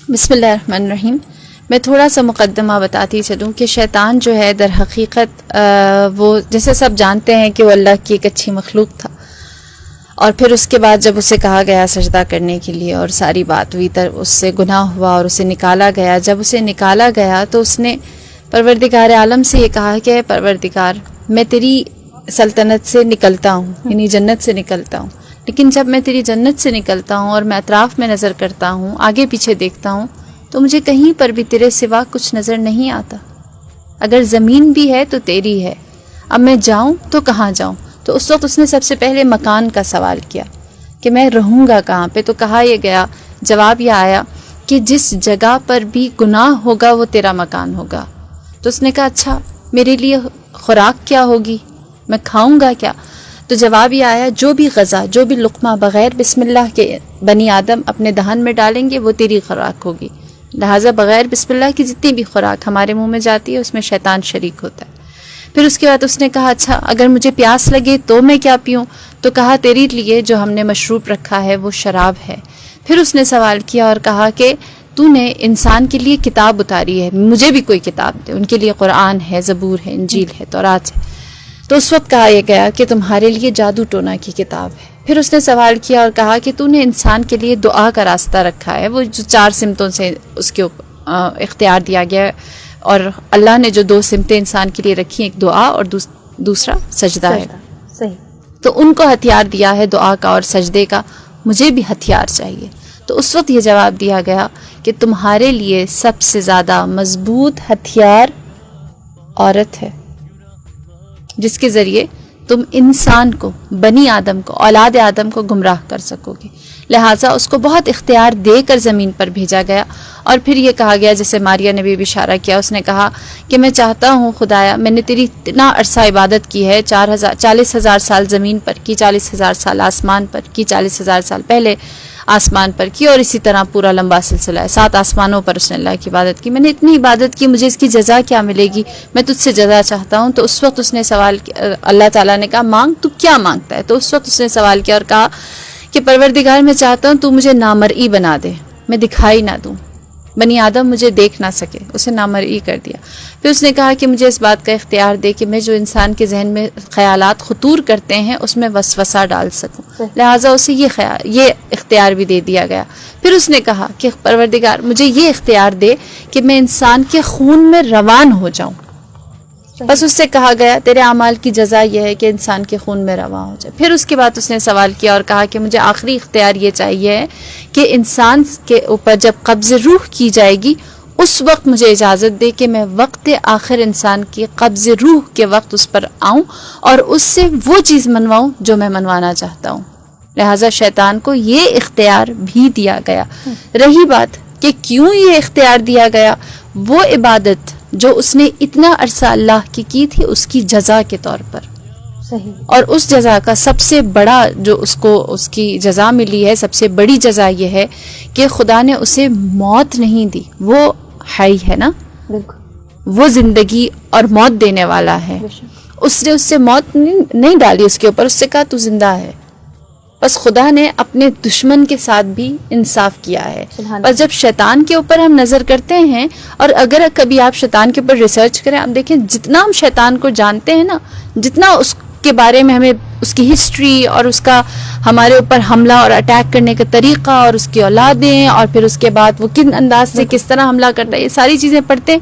بسم اللہ الرحمن الرحیم. میں تھوڑا سا مقدمہ بتاتی چلوں کہ شیطان جو ہے در حقیقت وہ جیسے سب جانتے ہیں کہ وہ اللہ کی ایک اچھی مخلوق تھا، اور پھر اس کے بعد جب اسے کہا گیا سجدہ کرنے کے لیے اور ساری بات ہوئی تو اس سے گناہ ہوا اور اسے نکالا گیا. جب اسے نکالا گیا تو اس نے پروردگار عالم سے یہ کہا کہ پروردگار میں تیری سلطنت سے نکلتا ہوں، یعنی جنت سے نکلتا ہوں، لیکن جب میں تیری جنت سے نکلتا ہوں اور میں اطراف میں نظر کرتا ہوں، آگے پیچھے دیکھتا ہوں، تو مجھے کہیں پر بھی تیرے سوا کچھ نظر نہیں آتا. اگر زمین بھی ہے تو تیری ہے، اب میں جاؤں تو کہاں جاؤں؟ تو اس وقت اس نے سب سے پہلے مکان کا سوال کیا کہ میں رہوں گا کہاں پہ. تو کہا یہ گیا، جواب یہ آیا کہ جس جگہ پر بھی گناہ ہوگا وہ تیرا مکان ہوگا. تو اس نے کہا اچھا میرے لیے خوراک کیا ہوگی، میں کھاؤں گا کیا؟ تو جواب یہ آیا جو بھی غذا، جو بھی لقمہ بغیر بسم اللہ کے بنی آدم اپنے دہن میں ڈالیں گے وہ تیری خوراک ہوگی. لہٰذا بغیر بسم اللہ کی جتنی بھی خوراک ہمارے منہ میں جاتی ہے اس میں شیطان شریک ہوتا ہے. پھر اس کے بعد اس نے کہا اچھا اگر مجھے پیاس لگے تو میں کیا پیوں؟ تو کہا تیری لیے جو ہم نے مشروب رکھا ہے وہ شراب ہے. پھر اس نے سوال کیا اور کہا کہ تو نے انسان کے لیے کتاب اتاری ہے، مجھے بھی کوئی کتاب دے. ان کے لیے قرآن ہے، زبور ہے، انجیل ہے، تورات ہے. تو اس وقت کہا یہ گیا کہ تمہارے لیے جادو ٹونا کی کتاب ہے. پھر اس نے سوال کیا اور کہا کہ تو نے انسان کے لیے دعا کا راستہ رکھا ہے، وہ جو 4 سمتوں سے اس کے اختیار دیا گیا ہے، اور اللہ نے جو 2 سمتیں انسان کے لیے رکھی ہیں، ایک دعا اور دوسرا سجدہ ہے. صحیح. تو ان کو ہتھیار دیا ہے دعا کا اور سجدے کا، مجھے بھی ہتھیار چاہیے. تو اس وقت یہ جواب دیا گیا کہ تمہارے لیے سب سے زیادہ مضبوط ہتھیار عورت ہے، جس کے ذریعے تم انسان کو، بنی آدم کو، اولاد آدم کو گمراہ کر سکو گے. لہٰذا اس کو بہت اختیار دے کر زمین پر بھیجا گیا. اور پھر یہ کہا گیا، جیسے ماریہ نے بھی اشارہ کیا، اس نے کہا کہ میں چاہتا ہوں خدایا میں نے تیری اتنا عرصہ عبادت کی ہے، 40,000 سال زمین پر کی، 40,000 سال آسمان پر کی، 40,000 سال پہلے آسمان پر کی، اور اسی طرح پورا لمبا سلسلہ ہے، 7 آسمانوں پر اس نے اللہ کی عبادت کی. میں نے اتنی عبادت کی، مجھے اس کی جزا کیا ملے گی؟ میں تجھ سے جزا چاہتا ہوں. تو اس وقت اس نے سوال کیا، اللہ تعالیٰ نے کہا مانگ، تو کیا مانگتا ہے؟ تو اس وقت اس نے سوال کیا اور کہا کہ پروردگار میں چاہتا ہوں تو مجھے نامرئی بنا دے، میں دکھائی نہ دوں، بنی آدم مجھے دیکھ نہ سکے. اسے نامرئی کر دیا. پھر اس نے کہا کہ مجھے اس بات کا اختیار دے کہ میں جو انسان کے ذہن میں خیالات خطور کرتے ہیں اس میں وسوسہ ڈال سکوں. لہٰذا اسے یہ اختیار بھی دے دیا گیا. پھر اس نے کہا کہ پروردگار مجھے یہ اختیار دے کہ میں انسان کے خون میں روان ہو جاؤں. بس اس سے کہا گیا تیرے اعمال کی جزا یہ ہے کہ انسان کے خون میں رواں ہو جائے. پھر اس کے بعد اس نے سوال کیا اور کہا کہ مجھے آخری اختیار یہ چاہیے کہ انسان کے اوپر جب قبض روح کی جائے گی اس وقت مجھے اجازت دے کہ میں وقت آخر انسان کی قبض روح کے وقت اس پر آؤں اور اس سے وہ چیز منواؤں جو میں منوانا چاہتا ہوں. لہٰذا شیطان کو یہ اختیار بھی دیا گیا. رہی بات کہ کیوں یہ اختیار دیا گیا، وہ عبادت جو اس نے اتنا عرصہ اللہ کی تھی اس کی جزا کے طور پر. صحیح. اور اس جزا کا سب سے بڑا جو اس کی جزا ملی ہے، سب سے بڑی جزا یہ ہے کہ خدا نے اسے موت نہیں دی. وہ حی ہے نا، بالکل وہ زندگی اور موت دینے والا ہے. اس نے اس سے موت نہیں ڈالی اس کے اوپر، اس سے کہا تو زندہ ہے. بس خدا نے اپنے دشمن کے ساتھ بھی انصاف کیا ہے. بس جب شیطان کے اوپر ہم نظر کرتے ہیں، اور اگر کبھی آپ شیطان کے اوپر ریسرچ کریں، آپ دیکھیں جتنا ہم شیطان کو جانتے ہیں نا، جتنا اس کے بارے میں ہمیں اس کی ہسٹری اور اس کا ہمارے اوپر حملہ اور اٹیک کرنے کا طریقہ اور اس کی اولادیں، اور پھر اس کے بعد وہ کن انداز سے کس طرح حملہ کرتا ہے، یہ ساری چیزیں پڑھتے،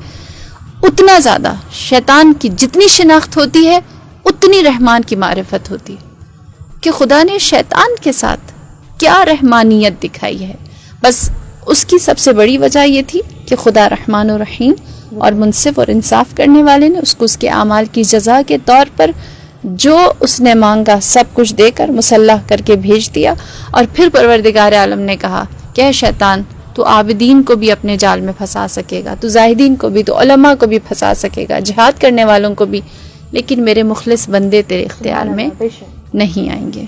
اتنا زیادہ شیطان کی جتنی شناخت ہوتی ہے اتنی رحمان کی معرفت ہوتی ہے کہ خدا نے شیطان کے ساتھ کیا رحمانیت دکھائی ہے. بس اس کی سب سے بڑی وجہ یہ تھی کہ خدا رحمان و رحیم اور منصف اور انصاف کرنے والے نے اس کو اس کے اعمال کی جزا کے طور پر جو اس نے مانگا سب کچھ دے کر مسلح کر کے بھیج دیا. اور پھر پروردگار عالم نے کہا کہ اے شیطان تو عابدین کو بھی اپنے جال میں پھنسا سکے گا، تو زاہدین کو بھی، تو علماء کو بھی پھنسا سکے گا، جہاد کرنے والوں کو بھی، لیکن میرے مخلص بندے تیرے اختیار میں نہیں آئیں گے.